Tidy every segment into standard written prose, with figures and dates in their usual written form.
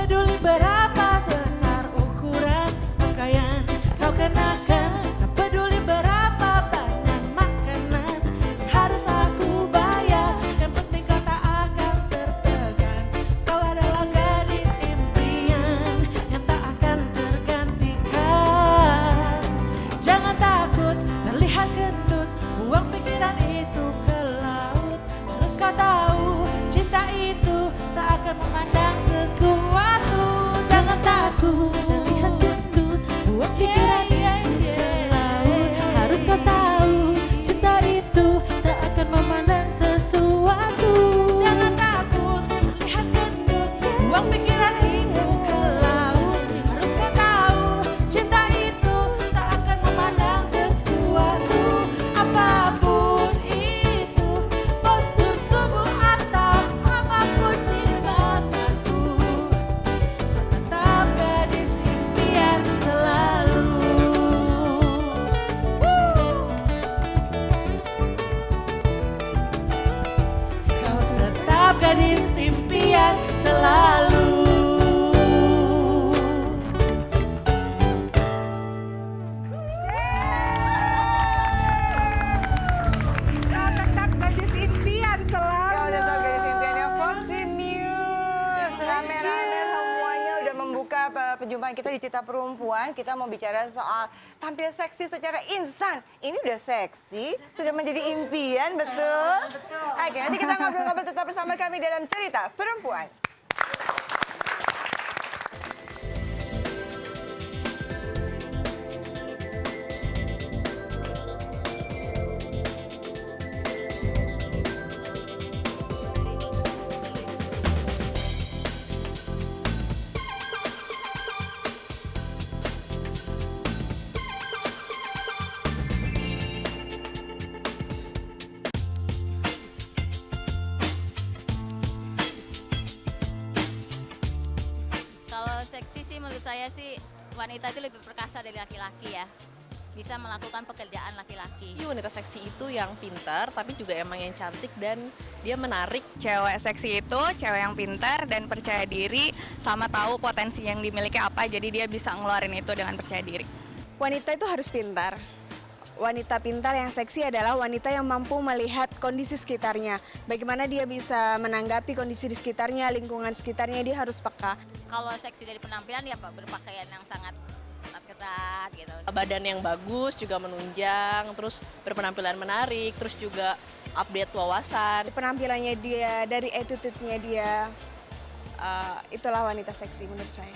peduli berapa besar ukuran pakaian kau kenakan, tak peduli berapa banyak makanan yang harus aku bayar. Yang penting kau tak akan tertekan. Kau adalah gadis impian yang tak akan tergantikan. Jangan takut terlihat gendut, buang pikiran itu ke laut. Harus kau tahu cinta itu tak akan memandang sesuatu. Jangan takut terlihat gendut, buang pikiran itu ke laut. Harus kau tahu cinta itu tak akan memandang sesuatu. Jangan takut terlihat gendut, buang pikiran itu ke laut. Harus kau tahu cinta itu tak akan memandang sesuatu. Apapun itu, postur tubuh atau apapun di mataku, kau tetap gadis impian selalu. Kau tetap gadis impian selalu. Kau tetap gadis impian selalu. Kau tetap gadis impiannya Foxy News. Rame-rame semuanya udah membuka perjumpaan kita di Cita Perempuan. Kita mau bicara soal tampil seksi secara instan. Ini udah seksi, sudah menjadi impian, betul? Oke, nanti kita ngobrol-ngobrol tetap bersama kami dalam Cerita Perempuan. Kalau seksi sih menurut saya sih wanita itu lebih perkasa dari laki-laki ya. Bisa melakukan pekerjaan laki-laki. Iya, wanita seksi itu yang pintar tapi juga emang yang cantik dan dia menarik. Cewek seksi itu cewek yang pintar dan percaya diri sama tahu potensi yang dimiliki apa, jadi dia bisa ngeluarin itu dengan percaya diri. Wanita itu harus pintar. Wanita pintar yang seksi adalah wanita yang mampu melihat kondisi sekitarnya. Bagaimana dia bisa menanggapi kondisi di sekitarnya, lingkungan sekitarnya, dia harus peka. Kalau seksi dari penampilan ya Pak, berpakaian yang sangat ketat-ketat gitu. Badan yang bagus juga menunjang, terus berpenampilan menarik, terus juga update wawasan. Penampilannya dia, dari attitude-nya dia, itulah wanita seksi menurut saya.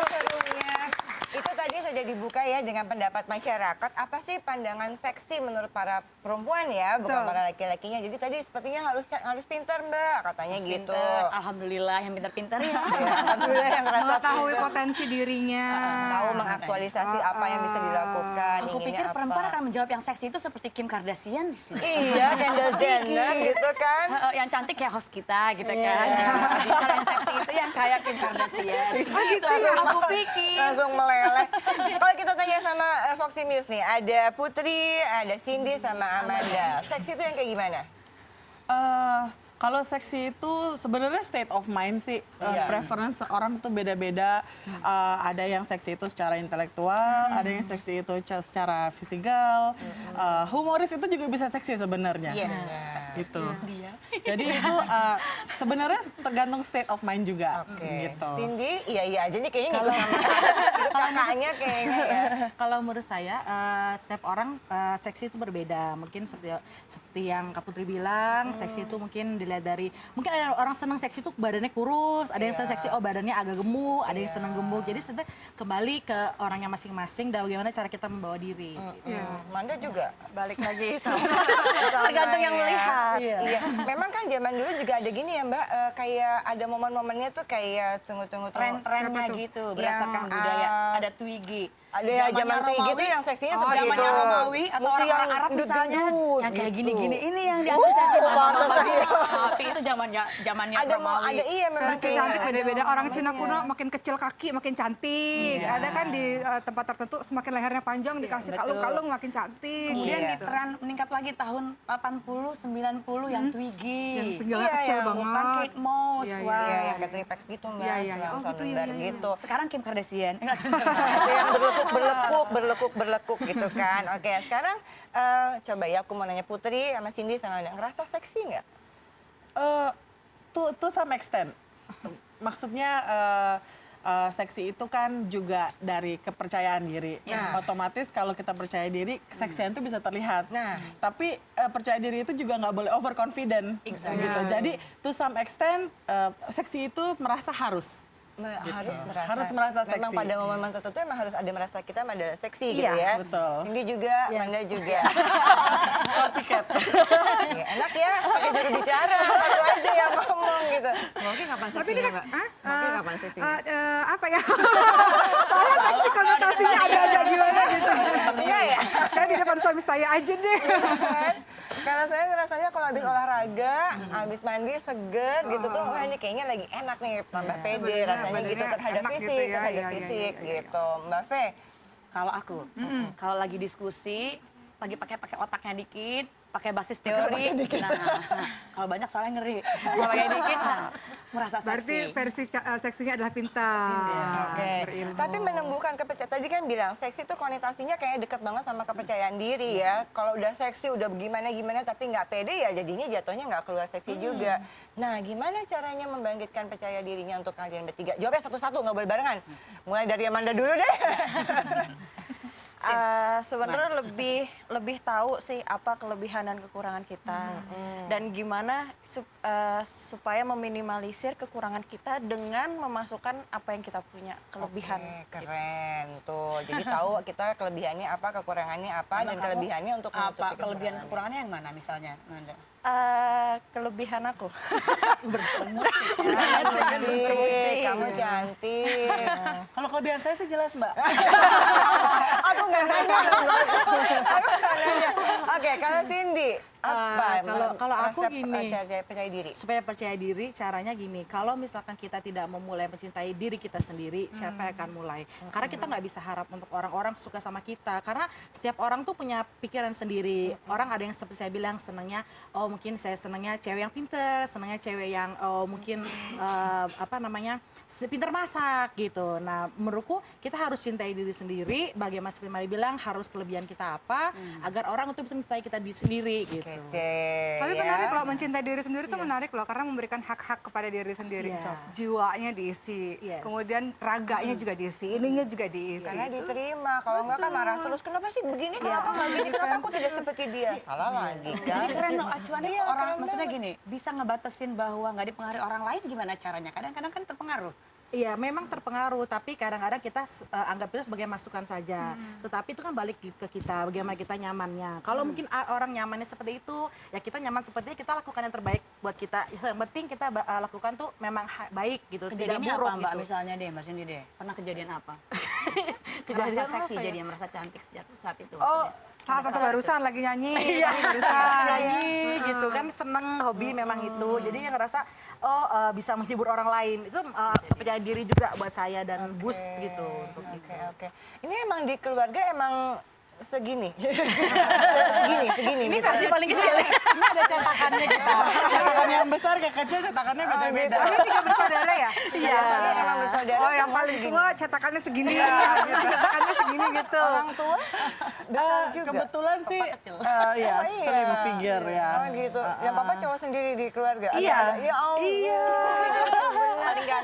Serunya. Itu tadi sudah dibuka ya dengan pendapat masyarakat. Apa sih pandangan seksi menurut para perempuan ya, bukan Betul. para laki-lakinya. Jadi tadi sepertinya harus pintar Mbak, katanya gitu. Alhamdulillah yang pintar-pintar ya. Ya, alhamdulillah yang ngerasa Mengetahui pintar. potensi dirinya. Tahu mengaktualisasi apa yang bisa dilakukan. Aku inginnya pikir apa. perempuan akan menjawab yang seksi itu seperti Kim Kardashian. Iya, Kendall Jenner gitu kan. Yang cantik kayak host kita gitu Iya. kan. Kalau yang seksi itu yang kayak Kim Kardashian. Gitu Langsung ya. aku pikir. Langsung meleleh. Kalau kita tanya sama Foxy News nih, ada Putri, ada Cindy, sama Amanda. Seksi itu yang kayak gimana? Kalau seksi itu sebenarnya state of mind sih. Iya. Preference orang tuh beda-beda. Ada yang seksi itu secara intelektual, ada yang seksi itu secara fisikal. Humoris itu juga bisa seksi sebenarnya. Yes. Gitu. Jadi itu sebenarnya tergantung state of mind juga. Oke. Gitu. Cindy, iya aja nih kayaknya ngikut sama ikut kakaknya kayaknya ya. Kalau menurut saya, setiap orang seksi itu berbeda. Mungkin seperti yang Kak Putri bilang, seksi itu mungkin dilihat dari, mungkin ada orang senang seksi itu badannya kurus, ada yang senang seksi badannya agak gemuk, ada yang senang gemuk. Jadi sebenarnya kembali ke orangnya masing-masing dan bagaimana cara kita membawa diri. Manda juga. Balik lagi sama. Sama Tergantung yang ya. melihat. Iya. Memang kan zaman dulu juga ada gini ya Mbak, kayak ada momen-momennya tuh kayak tunggu. Tren-trennya gitu berdasarkan Yang, budaya. Ada Twiggy. Ada ya zaman Twiggy itu yang seksinya seperti itu. Zamannya Romawi atau Mesti yang orang-orang Arab misalnya, gendut-gendut yang kayak gitu. gini-gini ini yang diapresiasi sama pantas Romawi. aja. Tapi itu zamannya Ada Romawi. ada iya memang Versi cantik beda-beda. Orang Cina namanya. kuno makin kecil kaki makin cantik. Ada kan di tempat tertentu semakin lehernya panjang dikasih kalung-kalung makin cantik. Kemudian Iya. di tren meningkat lagi tahun 80, 90 yang Twiggy. Yang pinggangnya Iya, kecil yang banget. Bukan Kate Moss, Iya, iya, wah. Iya, yang Catherine Peck gitu Mbak, Iya, iya, iya. Slam Oh, gitu, iya, Sonnenberg iya, iya. gitu. Sekarang Kim Kardashian. Enggak. Itu yang berlekuk gitu kan. Oke, sekarang coba ya aku mau nanya Putri sama Cindy sama Anda, ngerasa seksi nggak? To some extent. Maksudnya seksi itu kan juga dari kepercayaan diri. Nah. Otomatis kalau kita percaya diri, keseksian itu bisa terlihat. Nah. Tapi percaya diri itu juga nggak boleh overconfident. Exactly. Gitu. Jadi to some extent, seksi itu merasa harus. Harus merasa Memang seksi. pada momen tertentu emang harus ada merasa kita adalah seksi gitu Iya, ya. betul. Cindy juga, Manda juga. Tiket. Ya, enak ya, pakai juru bicara, satu aja yang ngomong gitu. Mungkin kapan seksinya, Mbak? Mungkin kapan seksinya? Apa ya? Soalnya seksi konotasinya ada gimana gitu. Enggak ya? Saya di depan suami saya aja deh. Kan? Kalau saya ngerasanya kalau habis olahraga, habis mandi seger gitu tuh, wah ini kayaknya lagi enak nih, tambah pede rasanya gitu badannya terhadap enak gitu fisik, ya, terhadap iya, fisik iya, iya. gitu. Mbak Fe, Kalau aku, kalau lagi diskusi, lagi pakai otaknya dikit, pakai basis teori. Nah, kalau banyak soalnya ngeri. Kalau pakai dikit, nah, merasa Berarti seksi. versi seksinya adalah pintar. oke. Tapi menumbuhkan kepercayaan, tadi kan bilang seksi itu konotasinya kayak deket banget sama kepercayaan diri ya. Kalau udah seksi, udah gimana tapi nggak pede ya jadinya jatuhnya nggak keluar seksi juga. Nah, gimana caranya membangkitkan percaya dirinya untuk kalian bertiga? Jawabnya satu-satu, nggak boleh barengan. Mulai dari Amanda dulu deh. Sebenarnya lebih tahu sih apa kelebihan dan kekurangan kita dan gimana supaya meminimalisir kekurangan kita dengan memasukkan apa yang kita punya kelebihan. Oke, keren tuh. Jadi tahu kita kelebihannya apa, kekurangannya apa, dan kelebihannya untuk menutupi Apa kelebihan kekurangannya yang mana misalnya, Manda? Kelebihan aku. Cantik, kamu cantik. Kalau kelebihan saya sih jelas, Mbak. Aku nggak nanya loh, Mbak. Aku nggak nanya. Oke, kalau Cindy, apa? Kalau aku resep gini. percaya diri. Supaya percaya diri, caranya gini. Kalau misalkan kita tidak memulai mencintai diri kita sendiri, siapa yang akan mulai? Karena kita nggak bisa harap untuk orang-orang suka sama kita. Karena setiap orang tuh punya pikiran sendiri. Orang ada yang seperti saya bilang senangnya, oh mungkin saya senangnya cewek yang pinter, senangnya cewek yang mungkin pinter masak gitu. Nah, menurutku kita harus cintai diri sendiri. Bagaimana seperti Mari bilang, harus kelebihan kita apa, agar orang itu bisa mencintai kita sendiri gitu. Kece. Tapi ya. menarik loh, mencintai diri sendiri itu menarik loh, karena memberikan hak-hak kepada diri sendiri. Iya. Jiwanya diisi, Yes. kemudian raganya juga diisi, ininya juga diisi. Karena diterima, kalau nggak kan marah terus. Kenapa sih begini? Kenapa nggak gini? Kenapa aku tidak seperti dia? Salah lagi kan? Jadi keren loh acuannya Iya, orang, keren maksudnya banget. gini, bisa ngebatasin bahwa nggak dipengaruhi orang lain gimana caranya? Kadang-kadang kan terpengaruh. Iya, memang terpengaruh, tapi kadang-kadang kita anggap itu sebagai masukan saja. Tetapi itu kan balik ke kita, bagaimana kita nyamannya. Kalau mungkin orang nyamannya seperti itu, ya kita nyaman seperti itu, kita lakukan yang terbaik buat kita. Yang penting kita lakukan tuh memang baik gitu, tidak Kejadiannya buruk apa Mbak gitu. misalnya deh, Mbak Cindy deh? Pernah kejadian apa? Kejadian merasa seksi apa ya? jadi merasa cantik sejak saat itu Oh, maksudnya. Saat atau barusan lagi nyanyi, Iya, barusan. nyanyi gitu kan, seneng hobi memang itu. Jadi yang ngerasa bisa menghibur orang lain itu percaya diri juga buat saya dan boost gitu untuk itu. Oke. Ini emang di keluarga emang segini. segini. Ini versi paling kecil. Ini ada cetakannya kita. Cetakan yang besar ke kecil cetakannya beda-beda. Ini 3 bersaudara ya? Iya. Emang bersaudara. Oh, yang semua paling segini. tua cetakannya segini, cetakannya segini gitu. Orang tua besar juga. Kebetulan sih, ya Oh, iya. slim figure ya. Oh gitu. Yang papa cowok sendiri di keluarga. Iya. Ya Allah. Iya.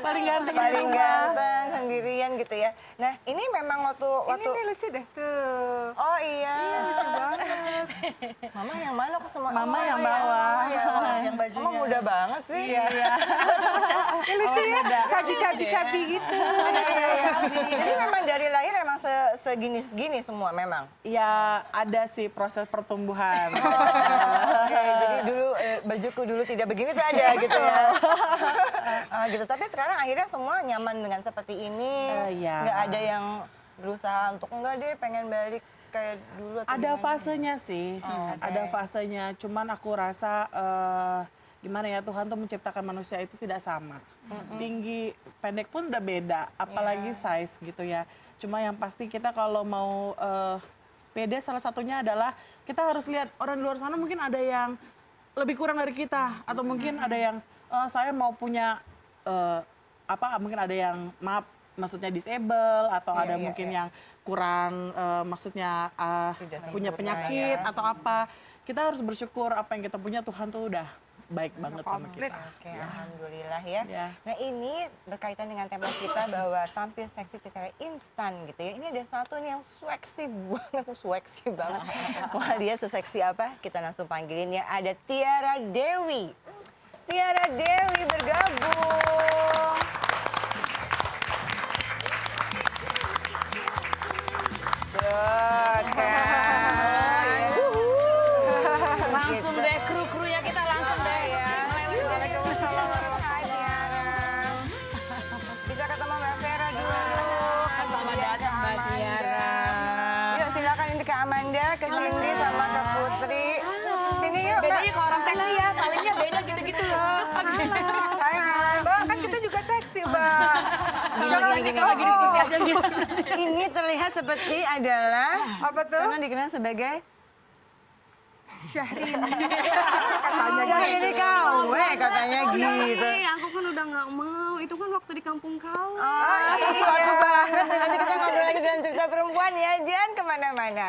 Paling ganteng. Paling ganteng sendirian gitu ya. Nah, ini memang waktu Ini nih lucu deh tuh. Oh iya. Lucu banget. Mama yang mana aku semua? Mama Oh, yang iya, bawah, Mama yang bawah. yang bajunya. Mama muda banget sih. Iya. Ini lucu ya, cabi-cabi gitu. Jadi memang dari lahir emang segini semua memang. Ya ada sih proses pertumbuhan. Oke, jadi dulu bajuku dulu tidak begini tuh ada gitu ya. Gitu. Tapi sekarang akhirnya semua nyaman dengan seperti ini. Iya. Nggak ada yang berusaha untuk enggak deh pengen balik kayak dulu atau Ada gimana? fasenya sih, oke. ada fasenya. Cuman aku rasa gimana ya, Tuhan tuh menciptakan manusia itu tidak sama. Tinggi, pendek pun udah beda, apalagi size gitu ya. Cuma yang pasti kita kalau mau pede, salah satunya adalah kita harus lihat orang di luar sana mungkin ada yang lebih kurang dari kita, atau mungkin ada yang saya mau punya mungkin ada yang maksudnya disable, atau ada mungkin yang kurang maksudnya Tidak punya sempurna penyakit ya. atau apa. Kita harus bersyukur apa yang kita punya, Tuhan tuh udah baik banget sama komplit. kita. Oke, alhamdulillah ya. Ya. Nah ini berkaitan dengan tema kita bahwa tampil seksi secara instan gitu ya. Ini ada satu nih yang seksi banget. Wah dia seseksi apa? Kita langsung panggilin ya. Ada Tiara Dewi. Tiara Dewi bergabung. Tuh, kan. Langsung Gitu. deh kru-krunya kita langsung deh. Waalaikumsalam warahmatullahi wabarakatuh. Bisa ketemu Mbak Vera dulu. Selamat datang Mbak Tiara. Yuk silakan ini ke Amanda, ke Cindy sama ke Putri. Sini yuk Mbak. Bedanya kalau orang seksi ya, salingnya beda gitu-gitu loh. Hai. Mbak, kan kita juga seksi, Mbak. Gini. aja gitu. Ini terlihat seperti adalah Apa tuh? karena dikenal sebagai Syahrini. ya ini KW katanya gitu. Aku kan udah nggak mau. Itu kan waktu di kampung kau. Sesuatu banget. Nanti kita ngobrol lagi dalam cerita perempuan ya. Jangan kemana-mana.